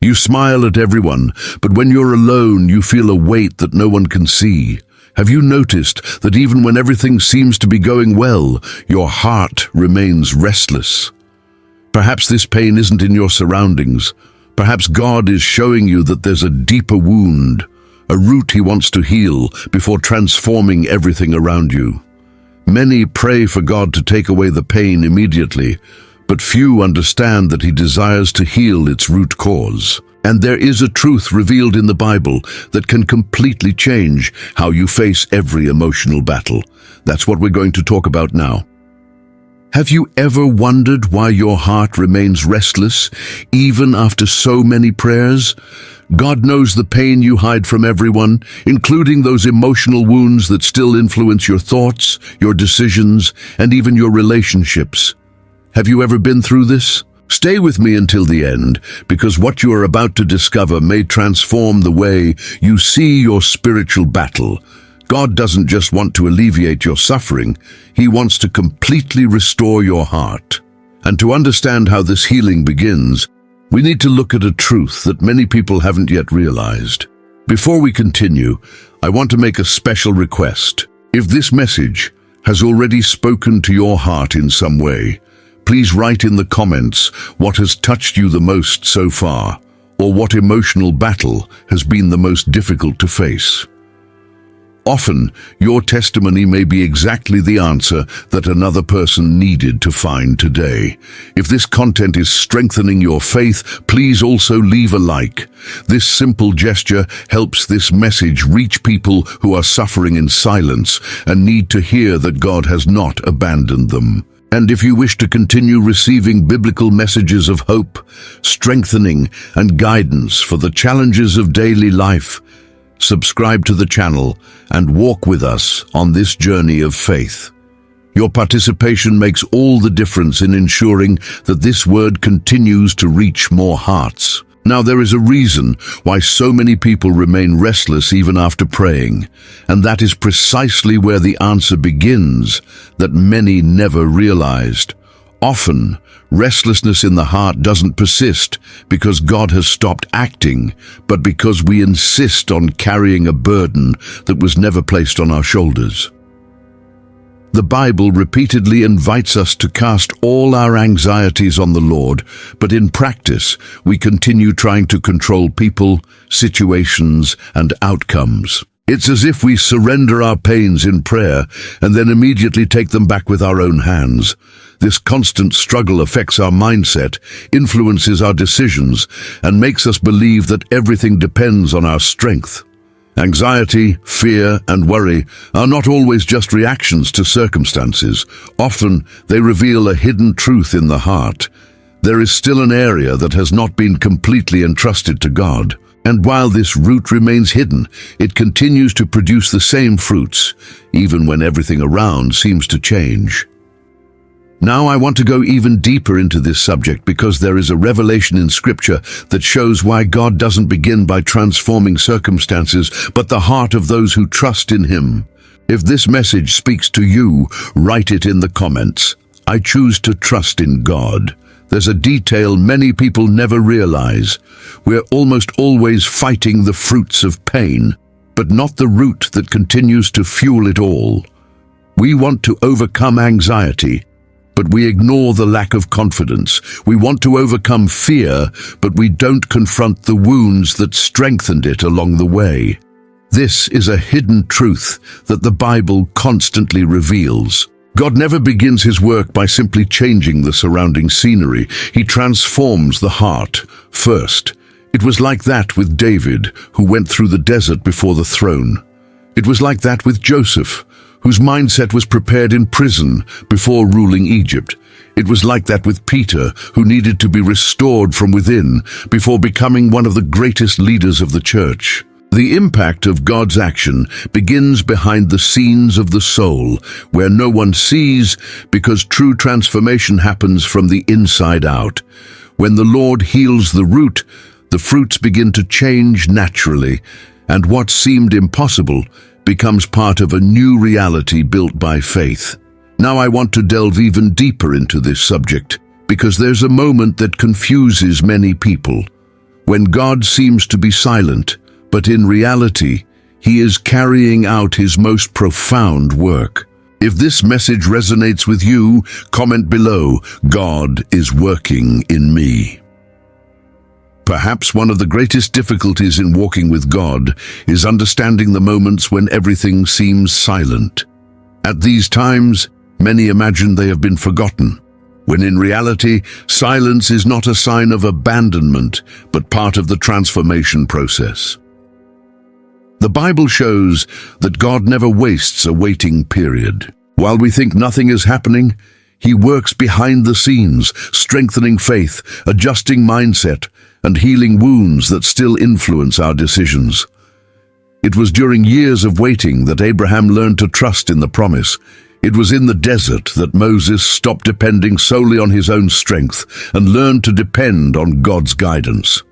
You smile at everyone, but when you're alone, you feel a weight that no one can see. Have you noticed that even when everything seems to be going well, your heart remains restless? Perhaps this pain isn't in your surroundings. Perhaps God is showing you that there's a deeper wound, a root He wants to heal before transforming everything around you. Many pray for God to take away the pain immediately, but few understand that He desires to heal its root cause. And there is a truth revealed in the Bible that can completely change how you face every emotional battle. That's what we're going to talk about now. Have you ever wondered why your heart remains restless, even after so many prayers? God knows the pain you hide from everyone, including those emotional wounds that still influence your thoughts, your decisions, and even your relationships. Have you ever been through this? Stay with me until the end, because what you are about to discover may transform the way you see your spiritual battle. God doesn't just want to alleviate your suffering, He wants to completely restore your heart. And to understand how this healing begins, we need to look at a truth that many people haven't yet realized. Before we continue, I want to make a special request. If this message has already spoken to your heart in some way, please write in the comments what has touched you the most so far, or what emotional battle has been the most difficult to face. Often, your testimony may be exactly the answer that another person needed to find today. If this content is strengthening your faith, please also leave a like. This simple gesture helps this message reach people who are suffering in silence and need to hear that God has not abandoned them. And if you wish to continue receiving biblical messages of hope, strengthening, and guidance for the challenges of daily life, subscribe to the channel and walk with us on this journey of faith. Your participation makes all the difference in ensuring that this word continues to reach more hearts. Now, there is a reason why so many people remain restless even after praying, and that is precisely where the answer begins that many never realized. Often, restlessness in the heart doesn't persist because God has stopped acting, but because we insist on carrying a burden that was never placed on our shoulders. The Bible repeatedly invites us to cast all our anxieties on the Lord, but in practice, we continue trying to control people, situations, and outcomes. It's as if we surrender our pains in prayer and then immediately take them back with our own hands. This constant struggle affects our mindset, influences our decisions, and makes us believe that everything depends on our strength. Anxiety, fear, and worry are not always just reactions to circumstances. Often, they reveal a hidden truth in the heart. There is still an area that has not been completely entrusted to God. And while this root remains hidden, it continues to produce the same fruits, even when everything around seems to change. Now I want to go even deeper into this subject because there is a revelation in Scripture that shows why God doesn't begin by transforming circumstances, but the heart of those who trust in Him. If this message speaks to you, write it in the comments. I choose to trust in God. There's a detail many people never realize. We're almost always fighting the fruits of pain, but not the root that continues to fuel it all. We want to overcome anxiety, but we ignore the lack of confidence. We want to overcome fear, but we don't confront the wounds that strengthened it along the way. This is a hidden truth that the Bible constantly reveals. God never begins His work by simply changing the surrounding scenery. He transforms the heart first. It was like that with David, who went through the desert before the throne. It was like that with Joseph, whose mindset was prepared in prison before ruling Egypt. It was like that with Peter, who needed to be restored from within before becoming one of the greatest leaders of the church. The impact of God's action begins behind the scenes of the soul, where no one sees, because true transformation happens from the inside out. When the Lord heals the root, the fruits begin to change naturally, and what seemed impossible becomes part of a new reality built by faith. Now I want to delve even deeper into this subject, because there's a moment that confuses many people. when God seems to be silent, but in reality, He is carrying out His most profound work. If this message resonates with you, comment below, "God is working in me." Perhaps one of the greatest difficulties in walking with God is understanding the moments when everything seems silent. At these times, many imagine they have been forgotten, when in reality, silence is not a sign of abandonment, but part of the transformation process. The Bible shows that God never wastes a waiting period. While we think nothing is happening, He works behind the scenes, strengthening faith, adjusting mindset, and healing wounds that still influence our decisions. It was during years of waiting that Abraham learned to trust in the promise. It was in the desert that Moses stopped depending solely on his own strength and learned to depend on God's guidance.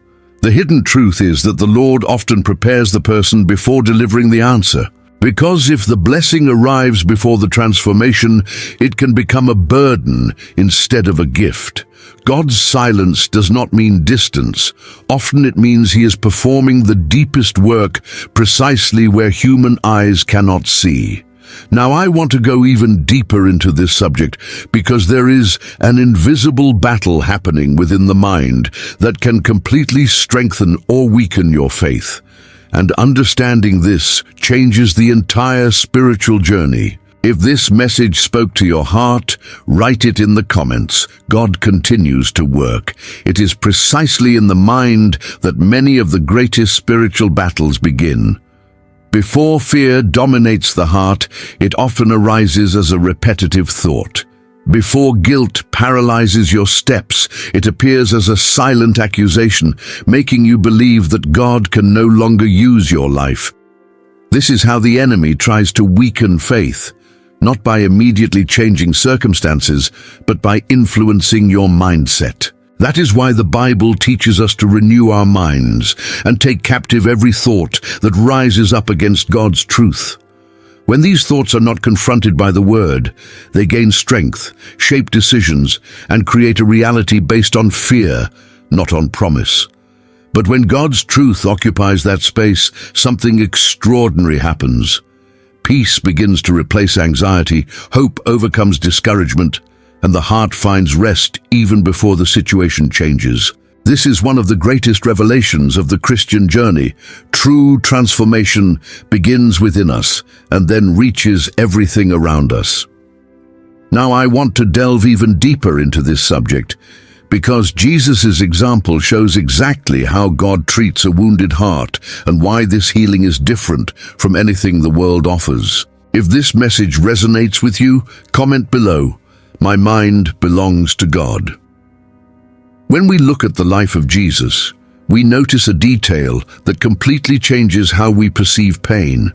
The hidden truth is that the Lord often prepares the person before delivering the answer. Because if the blessing arrives before the transformation, it can become a burden instead of a gift. God's silence does not mean distance. Often it means He is performing the deepest work precisely where human eyes cannot see. Now I want to go even deeper into this subject because there is an invisible battle happening within the mind that can completely strengthen or weaken your faith. And understanding this changes the entire spiritual journey. If this message spoke to your heart, write it in the comments. God continues to work. It is precisely in the mind that many of the greatest spiritual battles begin. Before fear dominates the heart, it often arises as a repetitive thought. Before guilt paralyzes your steps, it appears as a silent accusation, making you believe that God can no longer use your life. This is how the enemy tries to weaken faith, not by immediately changing circumstances, but by influencing your mindset. That is why the Bible teaches us to renew our minds and take captive every thought that rises up against God's truth. When these thoughts are not confronted by the Word, they gain strength, shape decisions, and create a reality based on fear, not on promise. But when God's truth occupies that space, something extraordinary happens. Peace begins to replace anxiety, hope overcomes discouragement, and the heart finds rest even before the situation changes. This is one of the greatest revelations of the Christian journey. True transformation begins within us and then reaches everything around us. Now I want to delve even deeper into this subject because Jesus' example shows exactly how God treats a wounded heart and why this healing is different from anything the world offers. If this message resonates with you, comment below. My mind belongs to God. When we look at the life of Jesus, we notice a detail that completely changes how we perceive pain.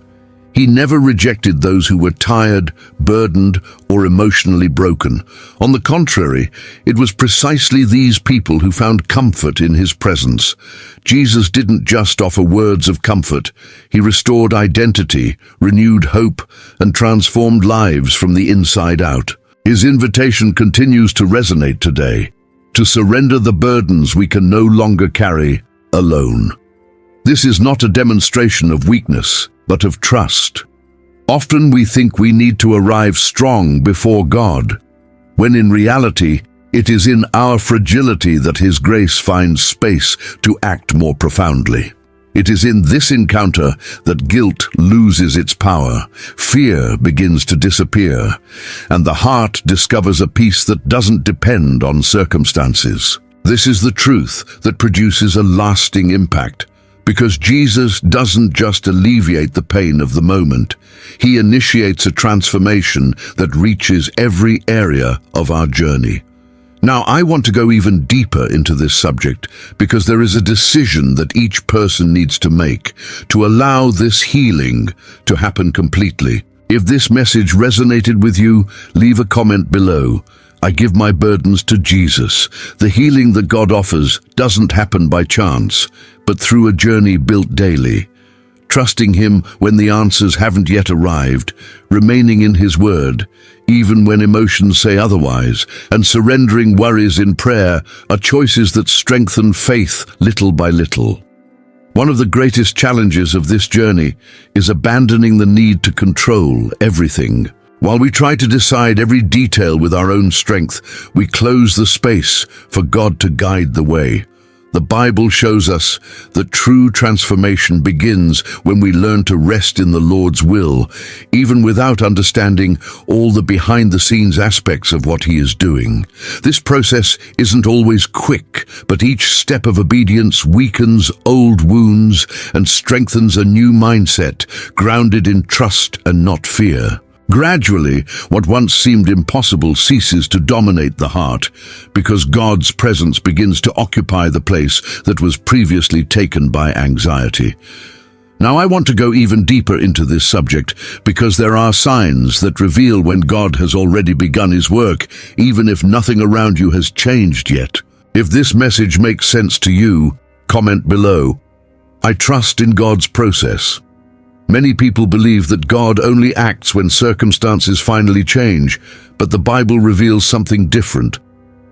He never rejected those who were tired, burdened, or emotionally broken. On the contrary, it was precisely these people who found comfort in His presence. Jesus didn't just offer words of comfort. He restored identity, renewed hope, and transformed lives from the inside out. His invitation continues to resonate today, to surrender the burdens we can no longer carry alone. This is not a demonstration of weakness, but of trust. Often we think we need to arrive strong before God, when in reality, it is in our fragility that His grace finds space to act more profoundly. It is in this encounter that guilt loses its power, fear begins to disappear, and the heart discovers a peace that doesn't depend on circumstances. This is the truth that produces a lasting impact, because Jesus doesn't just alleviate the pain of the moment. He initiates a transformation that reaches every area of our journey. Now, I want to go even deeper into this subject because there is a decision that each person needs to make to allow this healing to happen completely. If this message resonated with you, leave a comment below. I give my burdens to Jesus. The healing that God offers doesn't happen by chance, but through a journey built daily. Trusting Him when the answers haven't yet arrived, remaining in His word, even when emotions say otherwise, and surrendering worries in prayer are choices that strengthen faith little by little. One of the greatest challenges of this journey is abandoning the need to control everything. While we try to decide every detail with our own strength, we close the space for God to guide the way. The Bible shows us that true transformation begins when we learn to rest in the Lord's will, even without understanding all the behind-the-scenes aspects of what He is doing. This process isn't always quick, but each step of obedience weakens old wounds and strengthens a new mindset, grounded in trust and not fear. Gradually, what once seemed impossible ceases to dominate the heart, because God's presence begins to occupy the place that was previously taken by anxiety. Now, I want to go even deeper into this subject, because there are signs that reveal when God has already begun His work, even if nothing around you has changed yet. If this message makes sense to you, comment below. I trust in God's process. Many people believe that God only acts when circumstances finally change, but the Bible reveals something different.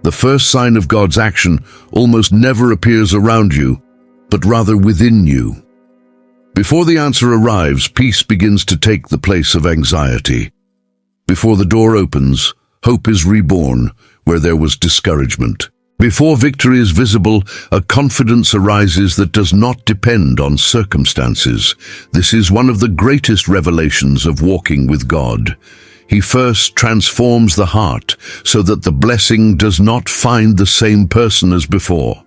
The first sign of God's action almost never appears around you, but rather within you. Before the answer arrives, peace begins to take the place of anxiety. Before the door opens, hope is reborn where there was discouragement. Before victory is visible, a confidence arises that does not depend on circumstances. This is one of the greatest revelations of walking with God. He first transforms the heart so that the blessing does not find the same person as before.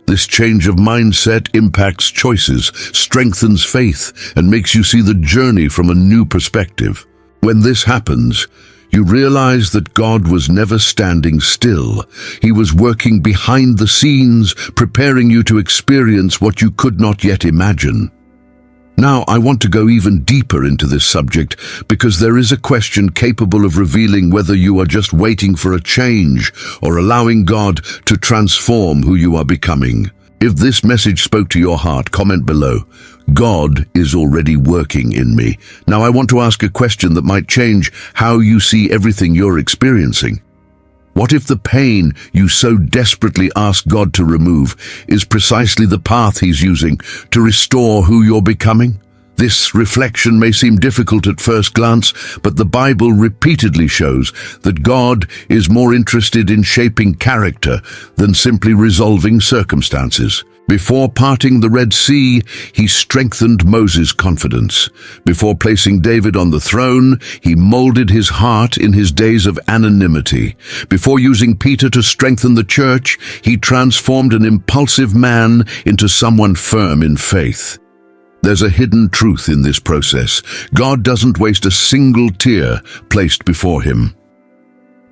This change of mindset impacts choices, strengthens faith, and makes you see the journey from a new perspective. When this happens, you realize that God was never standing still. He was working behind the scenes, preparing you to experience what you could not yet imagine. Now, I want to go even deeper into this subject because there is a question capable of revealing whether you are just waiting for a change or allowing God to transform who you are becoming. If this message spoke to your heart, comment below. God is already working in me. Now I want to ask a question that might change how you see everything you're experiencing. What if the pain you so desperately ask God to remove is precisely the path He's using to restore who you're becoming? This reflection may seem difficult at first glance, but the Bible repeatedly shows that God is more interested in shaping character than simply resolving circumstances. Before parting the Red Sea, He strengthened Moses' confidence. Before placing David on the throne, He molded his heart in his days of anonymity. Before using Peter to strengthen the church, He transformed an impulsive man into someone firm in faith. There's a hidden truth in this process. God doesn't waste a single tear placed before Him.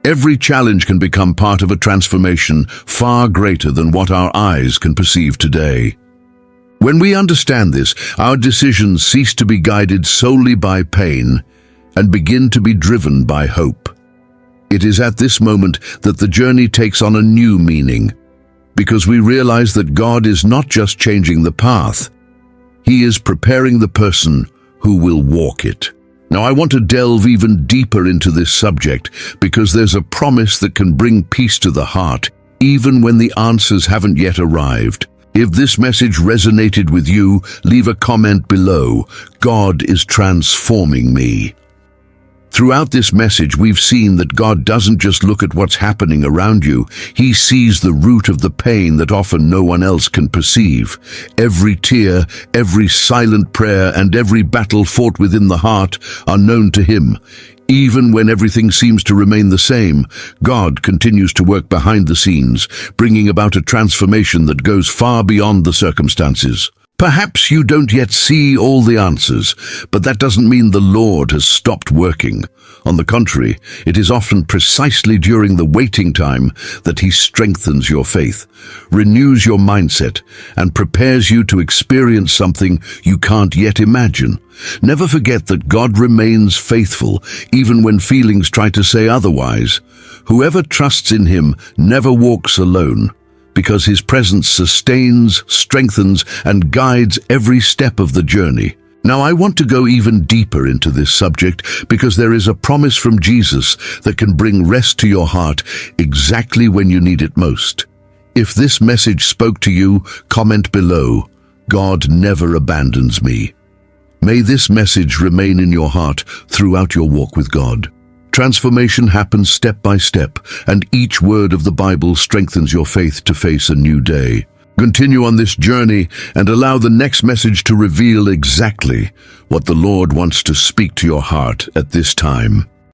Every challenge can become part of a transformation far greater than what our eyes can perceive today. When we understand this, our decisions cease to be guided solely by pain and begin to be driven by hope. It is at this moment that the journey takes on a new meaning, because we realize that God is not just changing the path, He is preparing the person who will walk it. Now, I want to delve even deeper into this subject because there's a promise that can bring peace to the heart, even when the answers haven't yet arrived. If this message resonated with you, leave a comment below. God is transforming me. Throughout this message, we've seen that God doesn't just look at what's happening around you. He sees the root of the pain that often no one else can perceive. Every tear, every silent prayer, and every battle fought within the heart are known to Him. Even when everything seems to remain the same, God continues to work behind the scenes, bringing about a transformation that goes far beyond the circumstances. Perhaps you don't yet see all the answers, but that doesn't mean the Lord has stopped working. On the contrary, it is often precisely during the waiting time that He strengthens your faith, renews your mindset, and prepares you to experience something you can't yet imagine. Never forget that God remains faithful, even when feelings try to say otherwise. Whoever trusts in Him never walks alone, because His presence sustains, strengthens, and guides every step of the journey. Now, I want to go even deeper into this subject because there is a promise from Jesus that can bring rest to your heart exactly when you need it most. If this message spoke to you, comment below. God never abandons me. May this message remain in your heart throughout your walk with God. Transformation happens step by step, and each word of the Bible strengthens your faith to face a new day. Continue on this journey and allow the next message to reveal exactly what the Lord wants to speak to your heart at this time.